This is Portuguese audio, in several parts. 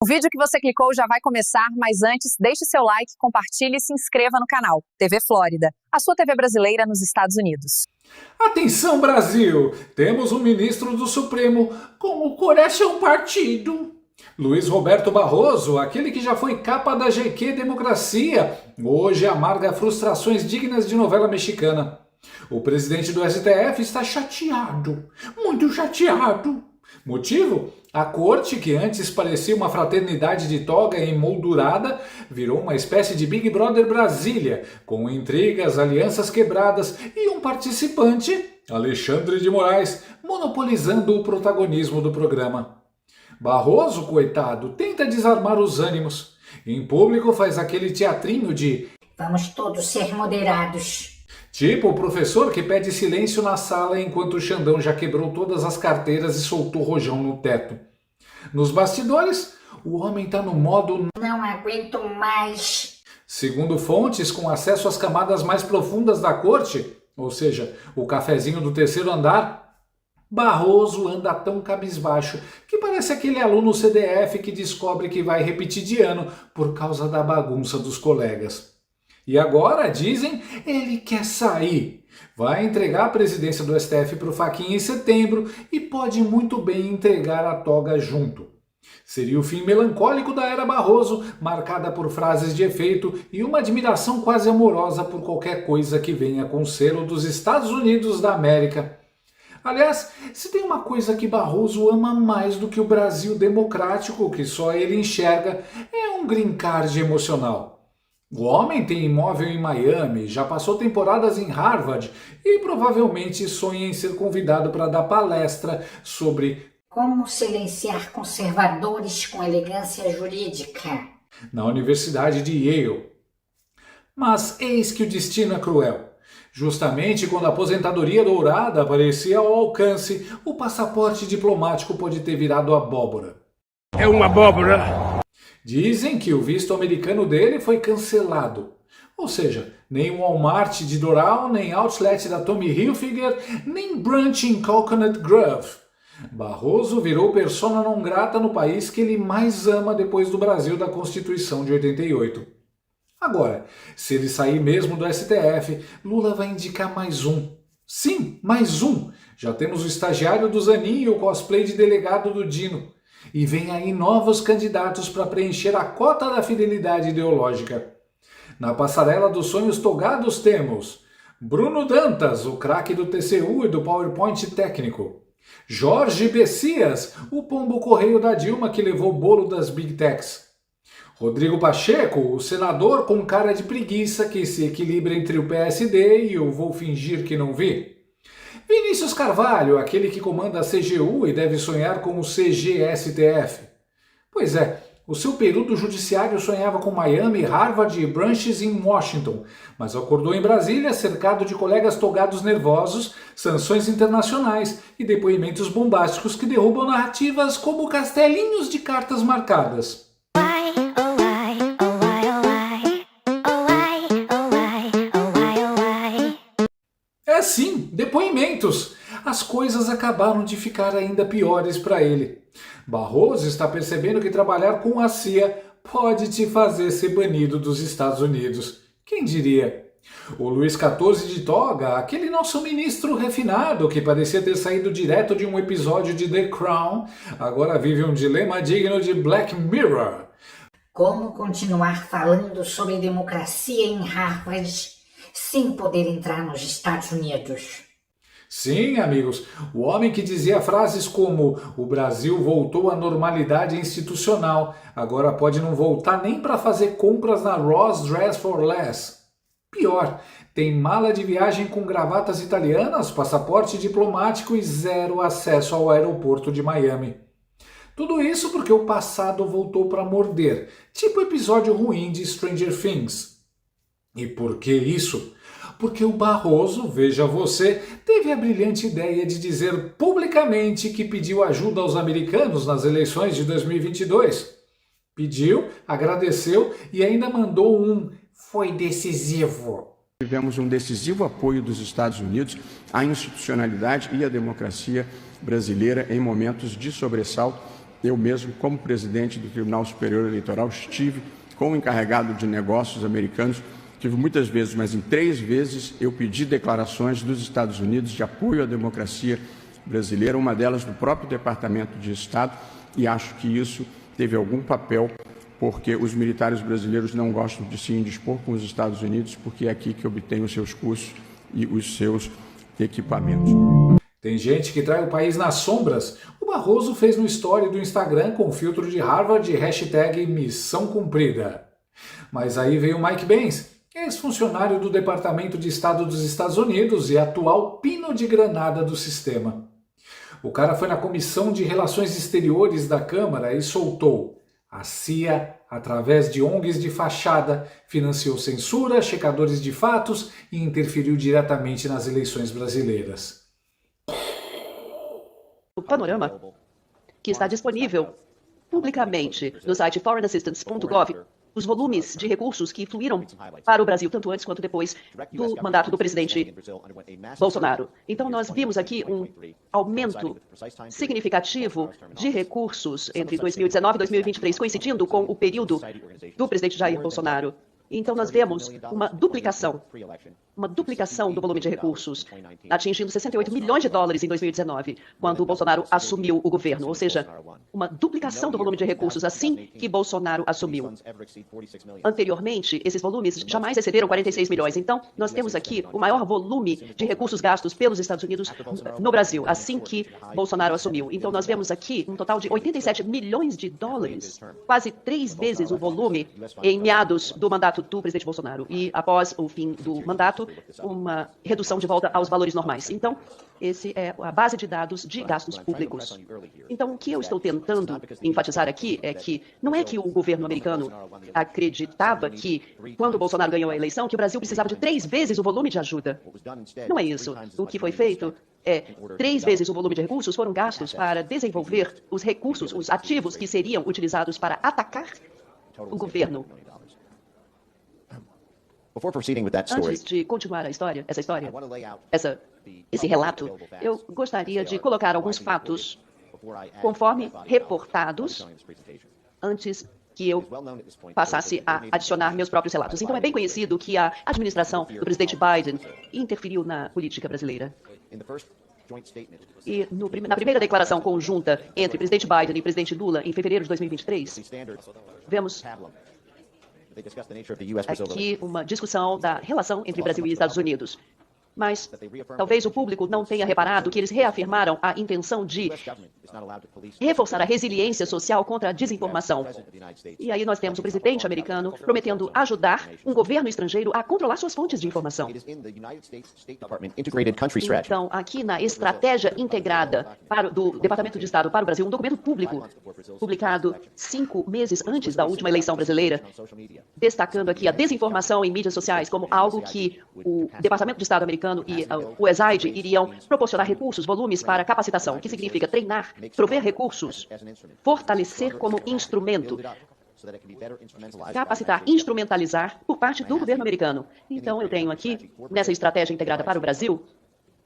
O vídeo que você clicou já vai começar, mas antes, deixe seu like, compartilhe e se inscreva no canal. TV Flórida, a sua TV brasileira nos Estados Unidos. Atenção, Brasil! Temos um ministro do Supremo com o coração partido. Luiz Roberto Barroso, aquele que já foi capa da GQ Democracia, hoje amarga frustrações dignas de novela mexicana. O presidente do STF está chateado, muito chateado. Motivo? A corte, que antes parecia uma fraternidade de toga emoldurada, virou uma espécie de Big Brother Brasília, com intrigas, alianças quebradas e um participante, Alexandre de Moraes, monopolizando o protagonismo do programa. Barroso, coitado, tenta desarmar os ânimos. Em público faz aquele teatrinho de "vamos todos ser moderados". Tipo o professor que pede silêncio na sala enquanto o Xandão já quebrou todas as carteiras e soltou rojão no teto. Nos bastidores, o homem está no modo "não aguento mais". Segundo fontes com acesso às camadas mais profundas da corte, ou seja, o cafezinho do terceiro andar, Barroso anda tão cabisbaixo que parece aquele aluno CDF que descobre que vai repetir de ano por causa da bagunça dos colegas. E agora, dizem, ele quer sair. Vai entregar a presidência do STF para o Fachin em setembro e pode muito bem entregar a toga junto. Seria o fim melancólico da era Barroso, marcada por frases de efeito e uma admiração quase amorosa por qualquer coisa que venha com o selo dos Estados Unidos da América. Aliás, se tem uma coisa que Barroso ama mais do que o Brasil democrático, que só ele enxerga, é um green card emocional. O homem tem imóvel em Miami, já passou temporadas em Harvard e provavelmente sonha em ser convidado para dar palestra sobre como silenciar conservadores com elegância jurídica na Universidade de Yale. Mas eis que o destino é cruel. Justamente quando a aposentadoria dourada aparecia ao alcance, o passaporte diplomático pode ter virado abóbora. É uma abóbora. Dizem que o visto americano dele foi cancelado. Ou seja, nem o Walmart de Doral, nem Outlet da Tommy Hilfiger, nem brunch em Coconut Grove. Barroso virou persona non grata no país que ele mais ama depois do Brasil da Constituição de 88. Agora, se ele sair mesmo do STF, Lula vai indicar mais um. Sim, mais um! Já temos o estagiário do Zanin e o cosplay de delegado do Dino. E vem aí novos candidatos para preencher a cota da fidelidade ideológica. Na passarela dos sonhos togados temos Bruno Dantas, o craque do TCU e do PowerPoint técnico. Jorge Bessias, o pombo correio da Dilma que levou o bolo das Big Techs. Rodrigo Pacheco, o senador com cara de preguiça que se equilibra entre o PSD e o vou fingir que não vi. Vinícius Carvalho, aquele que comanda a CGU e deve sonhar com o CGSTF. Pois é, o seu período judiciário sonhava com Miami, Harvard e brunches em Washington, mas acordou em Brasília cercado de colegas togados nervosos, sanções internacionais e depoimentos bombásticos que derrubam narrativas como castelinhos de cartas marcadas. É sim, depoimentos. As coisas acabaram de ficar ainda piores para ele. Barroso está percebendo que trabalhar com a CIA pode te fazer ser banido dos Estados Unidos. Quem diria? O Luiz XIV de toga, aquele nosso ministro refinado que parecia ter saído direto de um episódio de The Crown, agora vive um dilema digno de Black Mirror. Como continuar falando sobre democracia em Harvard sem poder entrar nos Estados Unidos? Sim, amigos, o homem que dizia frases como o Brasil voltou à normalidade institucional, agora pode não voltar nem para fazer compras na Ross Dress for Less. Pior, tem mala de viagem com gravatas italianas, passaporte diplomático e zero acesso ao aeroporto de Miami. Tudo isso porque o passado voltou para morder, tipo episódio ruim de Stranger Things. E por que isso? Porque o Barroso, veja você, teve a brilhante ideia de dizer publicamente que pediu ajuda aos americanos nas eleições de 2022. Pediu, agradeceu e ainda mandou um "foi decisivo". Tivemos um decisivo apoio dos Estados Unidos à institucionalidade e à democracia brasileira em momentos de sobressalto Eu mesmo, como presidente do Tribunal Superior Eleitoral, estive com o encarregado de negócios americanos, tive muitas vezes, mas em 3 vezes eu pedi declarações dos Estados Unidos de apoio à democracia brasileira, uma delas do próprio Departamento de Estado, e acho que isso teve algum papel, porque os militares brasileiros não gostam de se indispor com os Estados Unidos, porque é aqui que obtêm os seus cursos e os seus equipamentos. Tem gente que trai o país nas sombras. O Barroso fez no story do Instagram com filtro de Harvard e hashtag missão cumprida. Mas aí veio Mike Pence, ex-funcionário do Departamento de Estado dos Estados Unidos e atual pino de granada do sistema. O cara foi na Comissão de Relações Exteriores da Câmara e soltou: a CIA, através de ONGs de fachada, financiou censura, checadores de fatos e interferiu diretamente nas eleições brasileiras. O panorama, que está disponível publicamente no site foreignassistance.gov, os volumes de recursos que fluíram para o Brasil, tanto antes quanto depois do mandato do presidente Bolsonaro. Então, nós vimos aqui um aumento significativo de recursos entre 2019 e 2023, coincidindo com o período do presidente Jair Bolsonaro. Então, nós vemos uma duplicação do volume de recursos, atingindo 68 milhões de dólares em 2019, quando o Bolsonaro assumiu o governo, ou seja, uma duplicação do volume de recursos assim que Bolsonaro assumiu. Anteriormente, esses volumes jamais excederam 46 milhões. Então, nós temos aqui o maior volume de recursos gastos pelos Estados Unidos no Brasil, assim que Bolsonaro assumiu. Então, nós vemos aqui um total de 87 milhões de dólares, quase 3 vezes o volume em meados do mandato do presidente Bolsonaro. E após o fim do mandato, uma redução de volta aos valores normais. Então, esse é a base de dados de gastos públicos. Então, o que eu estou tentando enfatizar aqui é que não é que o governo americano acreditava que, quando o Bolsonaro ganhou a eleição, que o Brasil precisava de 3 vezes o volume de ajuda. Não é isso. O que foi feito é 3 vezes o volume de recursos foram gastos para desenvolver os recursos, os ativos que seriam utilizados para atacar o governo. Antes de continuar esse relato, eu gostaria de colocar alguns fatos conforme reportados antes que eu passasse a adicionar meus próprios relatos. Então, é bem conhecido que a administração do presidente Biden interferiu na política brasileira. E na primeira declaração conjunta entre o presidente Biden e o presidente Lula, em fevereiro de 2023, vemos aqui uma discussão da relação entre Brasil e Estados Unidos. Mas talvez o público não tenha reparado que eles reafirmaram a intenção de reforçar a resiliência social contra a desinformação. E aí nós temos o presidente americano prometendo ajudar um governo estrangeiro a controlar suas fontes de informação. Então, aqui na estratégia integrada do Departamento de Estado para o Brasil, um documento público publicado 5 meses antes da última eleição brasileira, destacando aqui a desinformação em mídias sociais como algo que o Departamento de Estado americano e o USAID iriam proporcionar recursos, volumes para capacitação, o que significa treinar, prover recursos, fortalecer como instrumento, capacitar, instrumentalizar por parte do governo americano. Então, eu tenho aqui, nessa estratégia integrada para o Brasil,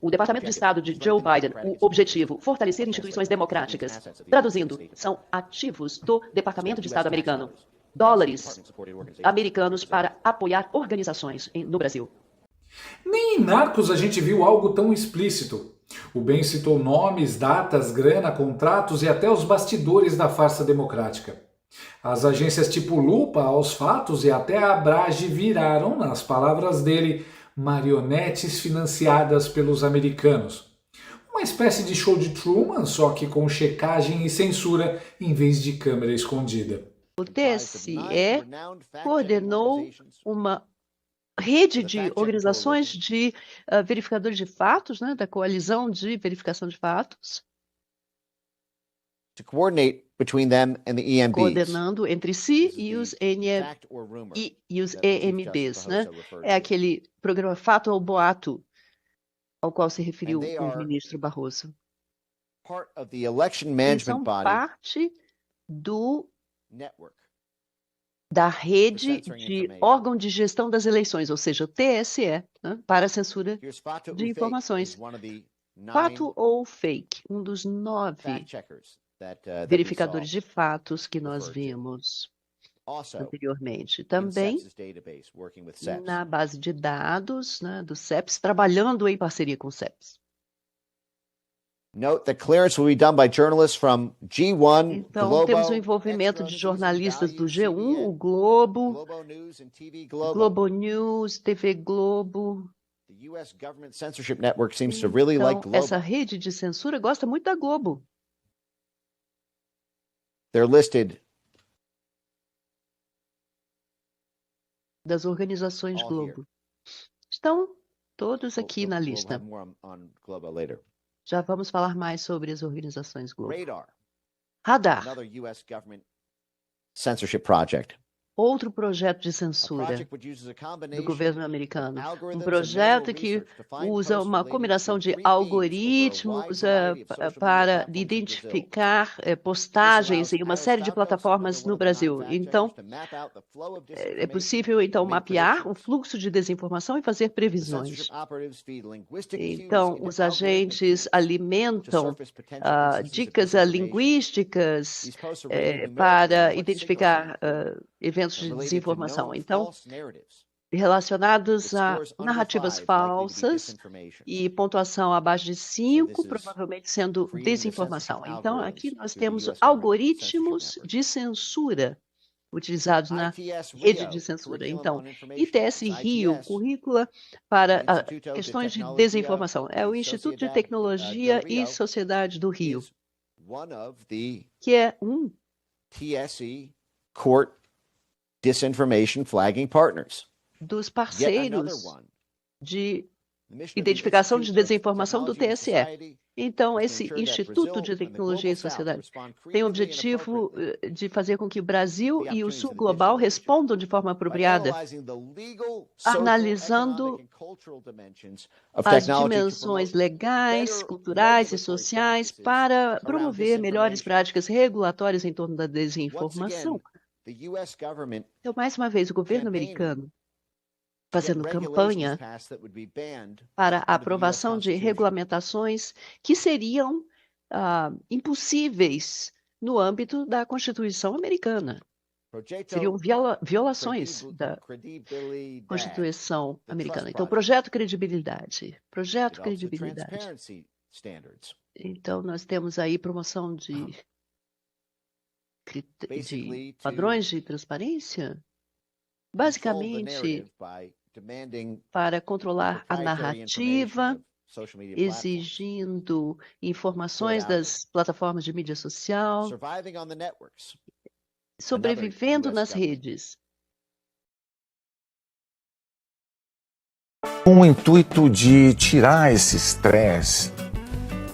o Departamento de Estado de Joe Biden, o objetivo, fortalecer instituições democráticas. Traduzindo, são ativos do Departamento de Estado americano. Dólares americanos para apoiar organizações no Brasil. Nem em Narcos a gente viu algo tão explícito. O Ben citou nomes, datas, grana, contratos e até os bastidores da farsa democrática. As agências tipo Lupa, Aos Fatos e até a Abrage viraram, nas palavras dele, marionetes financiadas pelos americanos. Uma espécie de show de Truman, só que com checagem e censura em vez de câmera escondida. O TSE coordenou uma rede de organizações de verificadores de fatos, né, da coalizão de verificação de fatos, coordenando entre si e os EMBs, né? É aquele programa Fato ou Boato ao qual se referiu o ministro Barroso. Eles são parte da rede de órgão de gestão das eleições, ou seja, o TSE, né, para a censura de informações. Fato ou fake, um dos 9 verificadores de fatos que nós vimos anteriormente. Também na base de dados, né, do CEPS, trabalhando em parceria com o CEPS. Note that clearance will be done by journalists from G1, Então, temos o envolvimento de jornalistas do G1, o Globo, Globo News, TV Globo. The US government censorship network seems to really like Então, Globo. essa rede de censura gosta muito da Globo. They're listed Das organizações all here. Globo. Estão todos aqui na We'll lista. have more on Globo later. Já vamos falar mais sobre as organizações Globo. Radar, Radar, another US government censorship project. outro projeto de A censura project which uses a do combination governo americano. of algorithms and Projeto manual que research to find usa posts uma related combinação to de free feeds over a wide algoritmos variety of social media para platforms in Brazil. identificar postagens em uma série de plataformas no Brasil. Então, é possível então mapear o fluxo de desinformação e fazer previsões. Então, os agentes alimentam dicas linguísticas para identificar eventos de desinformação. Então, relacionados a narrativas falsas e pontuação abaixo de 5, provavelmente sendo desinformação. Então, aqui nós temos algoritmos de censura utilizados na rede de censura. Então, ITS Rio, currícula para questões de desinformação. É o Instituto de Tecnologia e Sociedade do Rio, que é um TSE Court Disinformation Flagging Partners. dos Yet another parceiros one. de The mission of the identificação de Institute of desinformação do Technology and TSE. Society Então, is to esse ensure that Instituto Brazil de and the Tecnologia e Global South Sociedade respond tem o creatively and objetivo appropriately de fazer com que o Brasil the e o opportunities Sul of the Global digital age respondam de forma by apropriada analyzing the legal, social, analisando economic and cultural dimensions of as technology to dimensões promote legais, better culturais e regulatory sociais practices para around promover melhores disinformation. práticas regulatórias em torno da Once desinformação. again, the US government Então, mais uma vez, o governo campaigning americano get fazendo regulations campanha passed that would be banned para a under the US aprovação de Constitution. regulamentações que seriam impossíveis no âmbito da Constituição americana. Seriam violações da Credibilidade. Constituição The americana. Trust Então, Project. projeto Develops the credibilidade. transparency standards. Então, nós temos aí promoção de Basically, to padrões de transparência, control the basicamente narrative by demanding para controlar a proprietary narrativa, information of social media platforms. exigindo informações das plataformas de mídia social, Surviving on the networks. sobrevivendo US nas government. redes. Com o intuito de tirar esse estresse,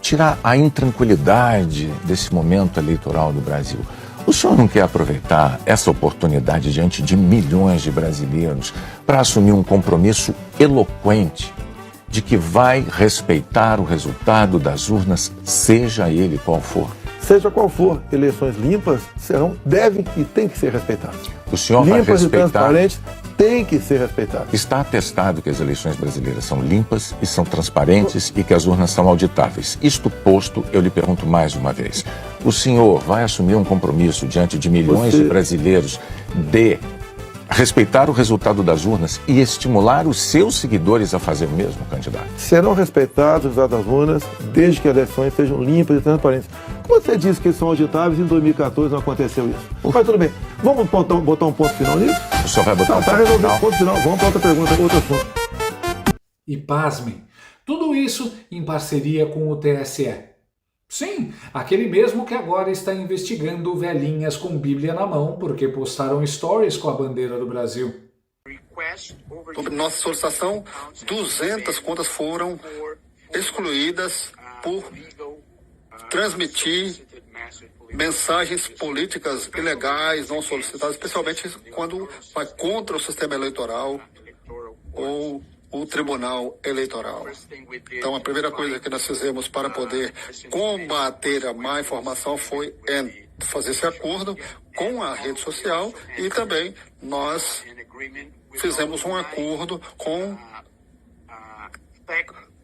tirar a intranquilidade desse momento eleitoral do Brasil. O senhor não quer aproveitar essa oportunidade diante de milhões de brasileiros para assumir um compromisso eloquente de que vai respeitar o resultado das urnas, seja ele qual for? Seja qual for, eleições limpas devem e têm que ser respeitadas. O senhor vai Limpas e respeitar? transparentes têm que ser respeitadas. Está atestado que as eleições brasileiras são limpas e são transparentes e que as urnas são auditáveis. Isto posto, eu lhe pergunto mais uma vez. O senhor vai assumir um compromisso diante de milhões de brasileiros de respeitar o resultado das urnas e estimular os seus seguidores a fazer o mesmo, candidato? Serão respeitados os resultados das urnas desde que as eleições sejam limpas e transparentes. Como você disse que são auditáveis, em 2014 não aconteceu isso. Mas tudo bem. Vamos botar um ponto final nisso? O senhor vai botar Não, um está ponto resolvido. final? Ponto final. Vamos para outra pergunta, outro assunto. E pasmem, tudo isso em parceria com o TSE. Sim, aquele mesmo que agora está investigando velhinhas com Bíblia na mão porque postaram stories com a bandeira do Brasil. Sobre nossa solicitação, 200 contas foram excluídas por transmitir mensagens políticas ilegais, não solicitadas, especialmente quando vai contra o sistema eleitoral ou o Tribunal Eleitoral. Então, a primeira coisa que nós fizemos para poder combater a má informação foi fazer esse acordo com a rede social e também nós fizemos um acordo com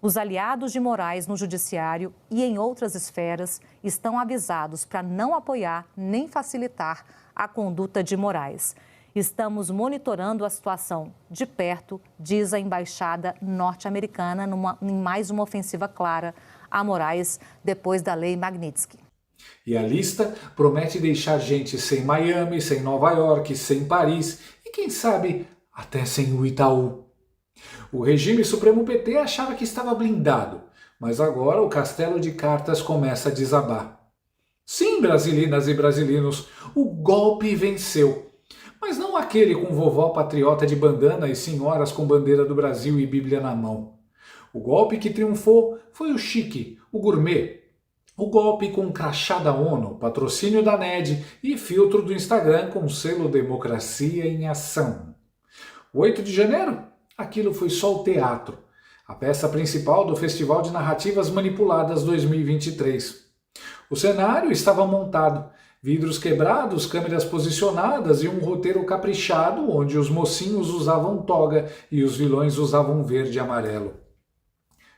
Os aliados de Moraes no judiciário e em outras esferas estão avisados para não apoiar nem facilitar a conduta de Moraes. Estamos monitorando a situação de perto, diz a embaixada norte-americana em mais uma ofensiva clara a Moraes depois da lei Magnitsky. E a lista promete deixar gente sem Miami, sem Nova York, sem Paris e, quem sabe, até sem o Itaú. O regime Supremo PT achava que estava blindado, mas agora o castelo de cartas começa a desabar. Sim, brasilinas e brasileiros, o golpe venceu. Mas não aquele com vovó patriota de bandana e senhoras com bandeira do Brasil e Bíblia na mão. O golpe que triunfou foi o chique, o gourmet. O golpe com crachá da ONU, patrocínio da NED e filtro do Instagram com selo Democracia em Ação. O 8 de janeiro? Aquilo foi só o teatro, a peça principal do Festival de Narrativas Manipuladas 2023. O cenário estava montado, vidros quebrados, câmeras posicionadas e um roteiro caprichado onde os mocinhos usavam toga e os vilões usavam verde e amarelo.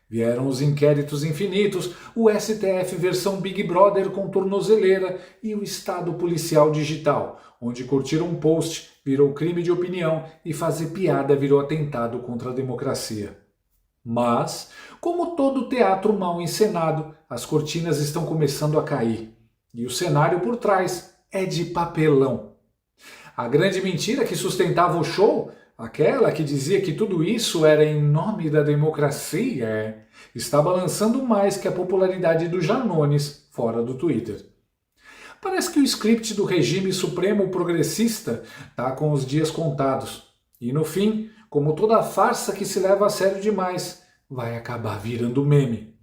Vieram os inquéritos infinitos, o STF versão Big Brother com tornozeleira e o Estado policial digital, onde curtir um post virou crime de opinião e fazer piada virou atentado contra a democracia. Mas, como todo teatro mal encenado, as cortinas estão começando a cair. E o cenário por trás é de papelão. A grande mentira que sustentava o show, aquela que dizia que tudo isso era em nome da democracia, está balançando mais que a popularidade do Janones fora do Twitter. Parece que o script do regime supremo progressista está com os dias contados. E no fim, como toda farsa que se leva a sério demais, vai acabar virando meme.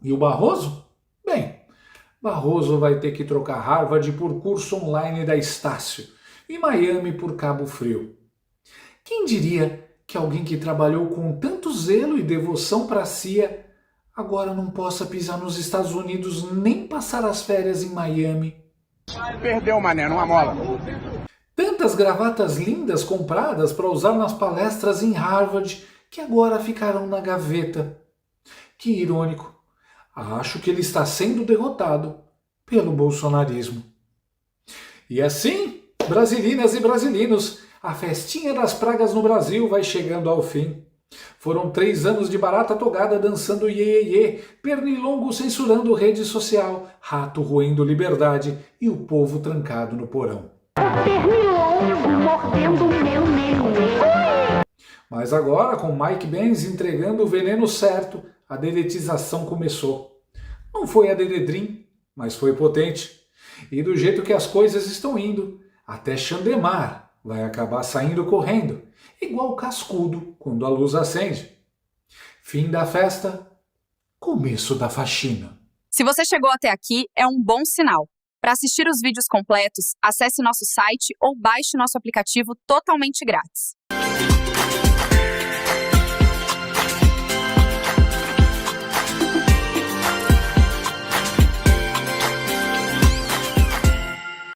E o Barroso? Bem, Barroso vai ter que trocar Harvard por curso online da Estácio e Miami por Cabo Frio. Quem diria que alguém que trabalhou com tanto zelo e devoção para a CIA agora não possa pisar nos Estados Unidos nem passar as férias em Miami? Perdeu, mané, numa mola. Tantas gravatas lindas compradas para usar nas palestras em Harvard que agora ficarão na gaveta. Que irônico. Acho que ele está sendo derrotado pelo bolsonarismo. E assim, brasilinas e brasileiros, a festinha das pragas no Brasil vai chegando ao fim. Foram 3 anos de barata togada dançando iê, pernilongo censurando rede social, rato roendo liberdade e o povo trancado no porão. Pernilongo mordendo meu neném. Mas agora, com Mike Benz entregando o veneno certo, a dedetização começou. Não foi a Dededrim, mas foi potente. E do jeito que as coisas estão indo, até Xandemar vai acabar saindo correndo, igual cascudo quando a luz acende. Fim da festa, começo da faxina. Se você chegou até aqui, é um bom sinal. Para assistir os vídeos completos, acesse nosso site ou baixe nosso aplicativo totalmente grátis.